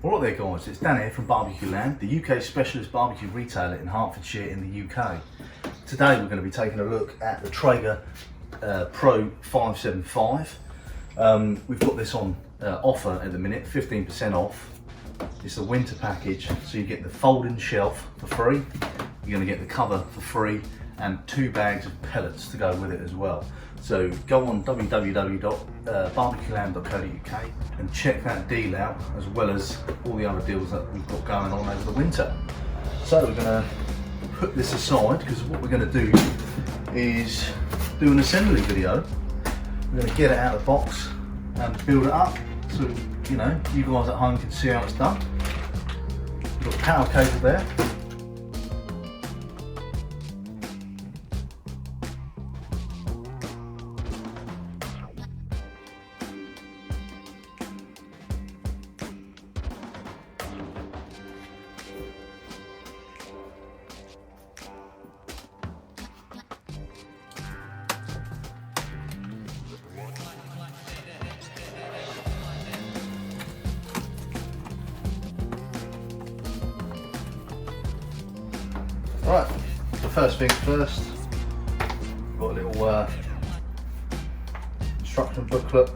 Alright there guys, it's Dan here from BBQ Land, the UK specialist barbecue retailer in Hertfordshire in the UK. Today we're going to be taking a look at the Traeger Pro 575. We've got this on offer at the minute, 15% off. It's a winter package, so you get the folding shelf for free, you're going to get the cover for free, and 2 bags of pellets to go with it as well. So go on www.bbqland.co.uk and check that deal out, as well as all the other deals that we've got going on over the winter. So we're going to put this aside, because what we're going to do is do an assembly video. We're going to get it out of the box and build it up, so you know, you guys at home can see how it's done. We've got the power cable there. Right, so first things first, we've got a little instruction booklet,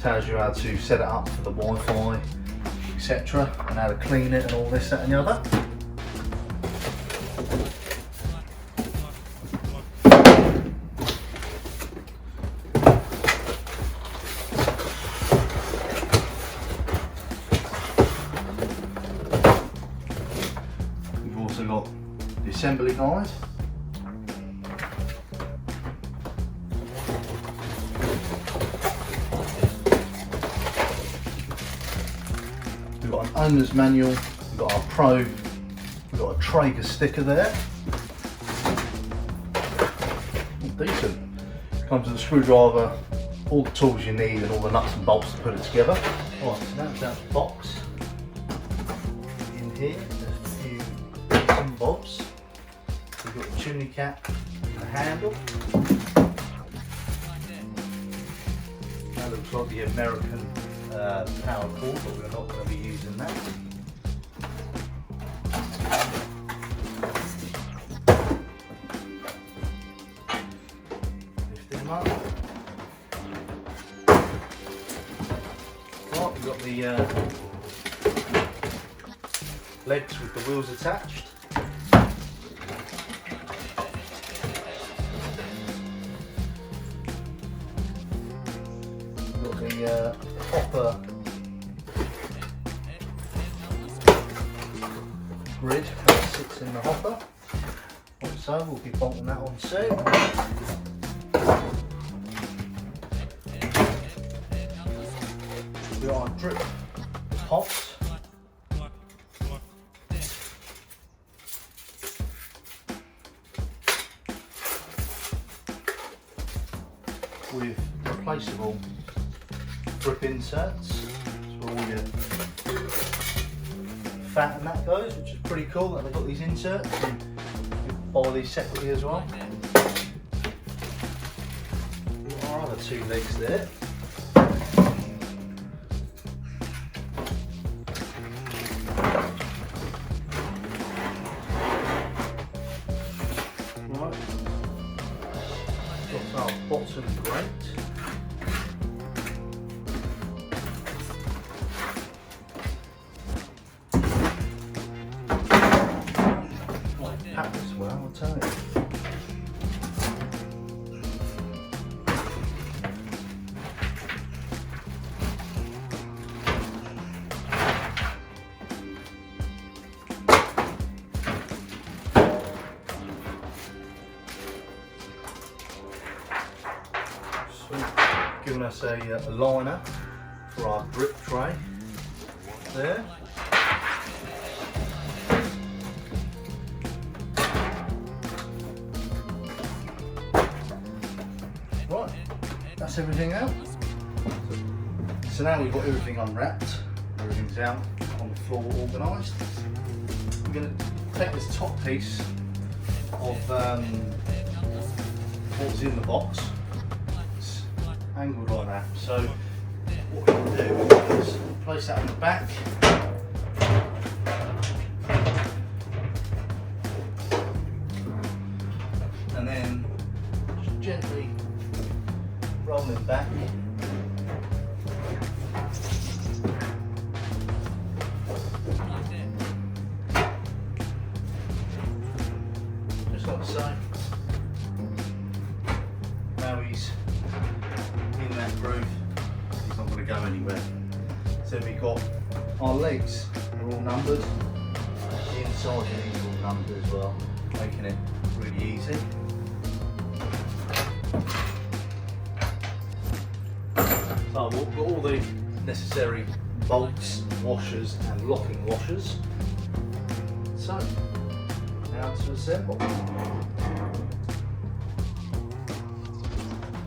tells you how to set it up for the Wi-Fi, etc., and how to clean it and all this, that and the other. We've also got the assembly guide. We've got an owner's manual, we've got our Pro, we've got a Traeger sticker there. Decent. Comes with a screwdriver, all the tools you need and all the nuts and bolts to put it together. Right, so that's that box. In here, there's a few bits and bobs. We've got the chimney cap and a handle. That looks like the American power cord, but we're not going to be using that. Lift them up. Right, we've got the legs with the wheels attached. We've got the hopper grid that sits in the hopper. Like so, we'll be bolting that on soon. We've got our drip pots. With replaceable drip inserts, so all your fat and that goes, which is pretty cool that they've got these inserts. You can buy these separately as well. Our other 2 legs there. Right. Got our bottom grate. Pack this well, I'll tell you. Giving us a liner for our grip tray there. Right, that's everything out. So now we've got everything unwrapped, everything's out on the floor organised. We're going to take this top piece of what's in the box. It's angled like that. So what we're going to do is place that on the back. And then just gently roll them back. Just like so. Now he's in that groove, he's not going to go anywhere. So we've got our legs are all numbered, the inside of these are all numbered as well, making it really easy. So we've got all the necessary bolts, washers and locking washers. So now to assemble.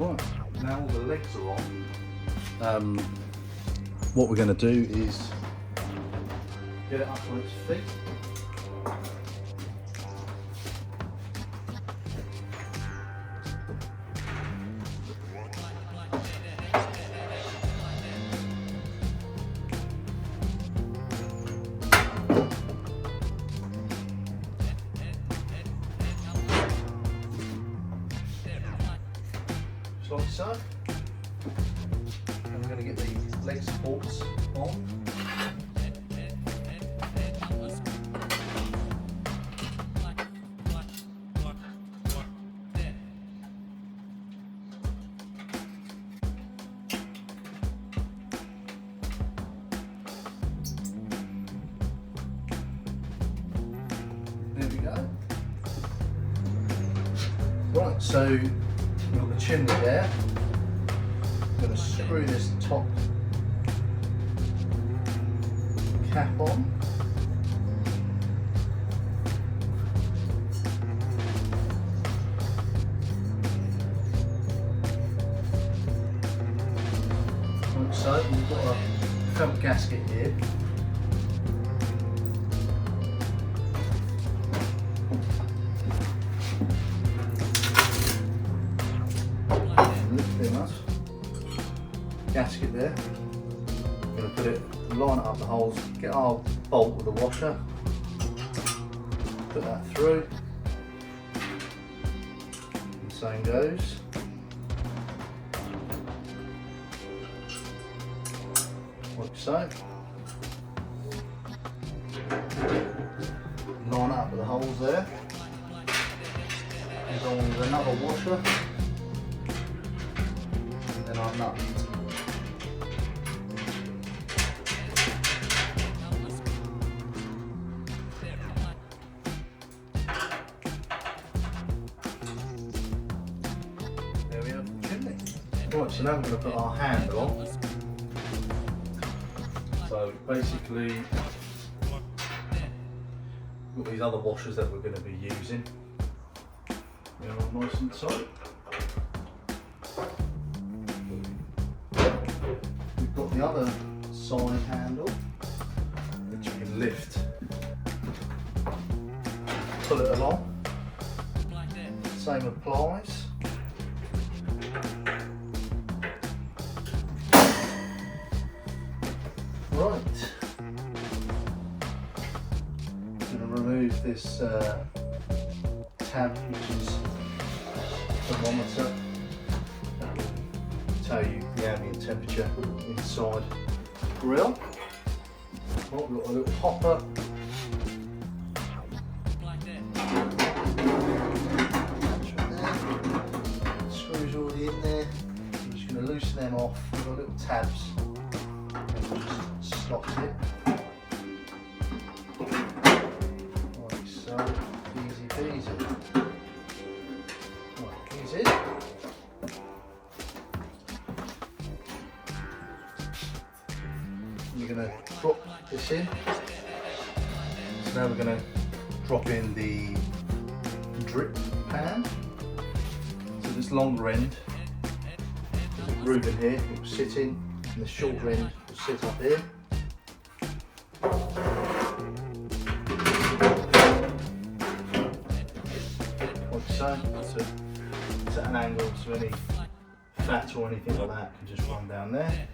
Right, now all the legs are on. What we're going to do is get it up on its feet. Just like so. And we're going to get the leg supports on. There we go. Right, so we've got the chimney there. I'm going to screw this top cap on. Like so, we've got a felt gasket here. Gasket there. I'm going to put it, line it up the holes, get our bolt with the washer, put that through, and same goes. Like so. Line it up with the holes there. And go on with another washer, and then our nut. Right, so now we're going to put our handle on. So basically, we've got these other washers that we're going to be using. They're all nice and tight. We've got the other side handle, which you can lift, pull it along. Same applies. Right, I'm going to remove this tab, which is a thermometer that will tell you the ambient temperature inside the grill. Oh, we've got a little hopper. Screws already in there. I'm just going to loosen them off. We've got little tabs. Slot it like so, easy peasy. Right, keys in. You're going to drop this in. So now we're going to drop in the drip pan. So this longer end, there's a groove in here, it will sit in, and the shorter end will sit up here. So it's at an angle, so any fat or anything like that can just run down there.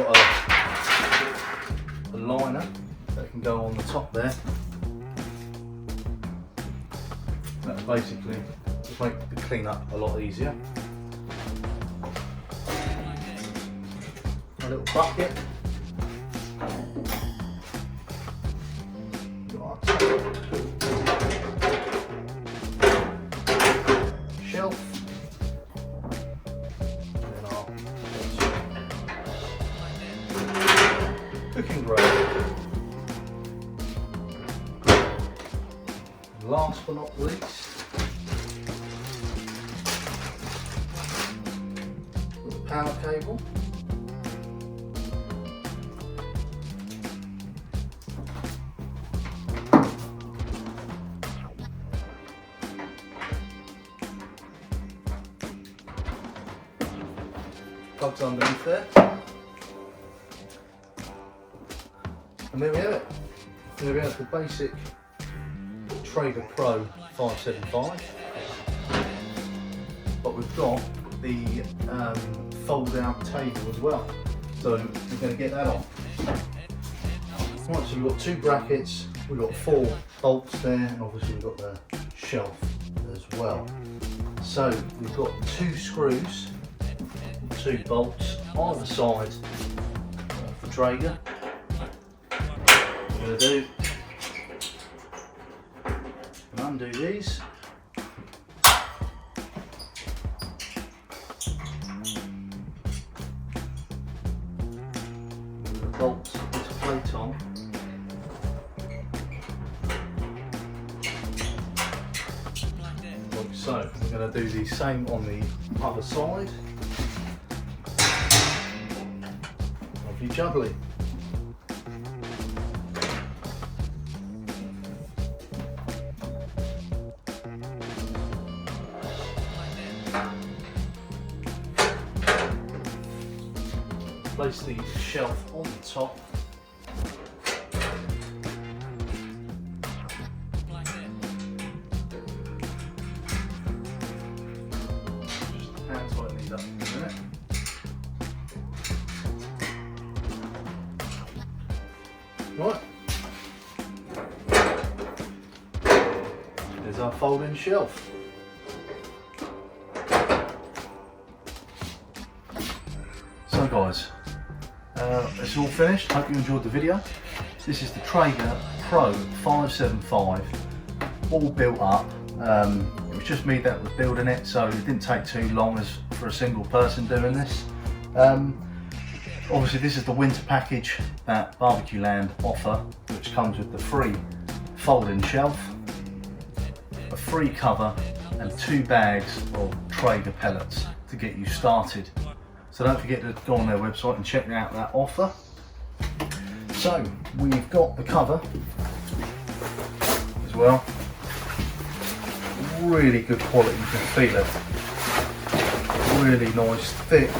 got a liner that can go on the top there. That basically just make the clean-up a lot easier. A little bucket. Shelf. Then our cooking grate. Last but not least, the power cable. Plugs underneath there. And there we have it. There we have the basic Traeger Pro 575. But we've got the fold out table as well. So we're going to get that on. Right, so we've got 2 brackets, we've got 4 bolts there, and obviously we've got the shelf as well. So we've got 2 screws, 2 bolts either side of the Traeger. What we're going to do, undo these. We're going to bolt this plate on. Like so. We're going to do the same on the other side. Lovely jubbly. Place the shelf on the top. Just hand tighten these up in a minute. Right. There's our folding shelf. So guys, it's all finished. Hope you enjoyed the video. This is the Traeger Pro 575, all built up. It was just me that was building it, so it didn't take too long as for a single person doing this. Obviously this is the winter package that BBQ Land offer, which comes with the free folding shelf, a free cover and 2 bags of Traeger pellets to get you started. So don't forget to go on their website and check out that offer. So we've got the cover as well. Really good quality, you can feel it. Really nice, thick.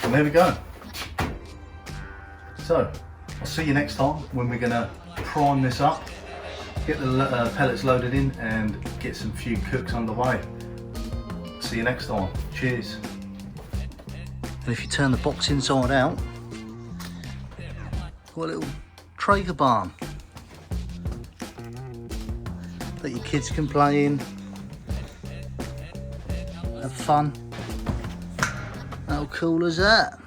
And there we go. So I'll see you next time when we're going to prime this up, get the pellets loaded in and get some few cooks underway. See you next time. Cheers. And if you turn the box inside out, got a little Traeger barn that your kids can play in, have fun. How cool is that?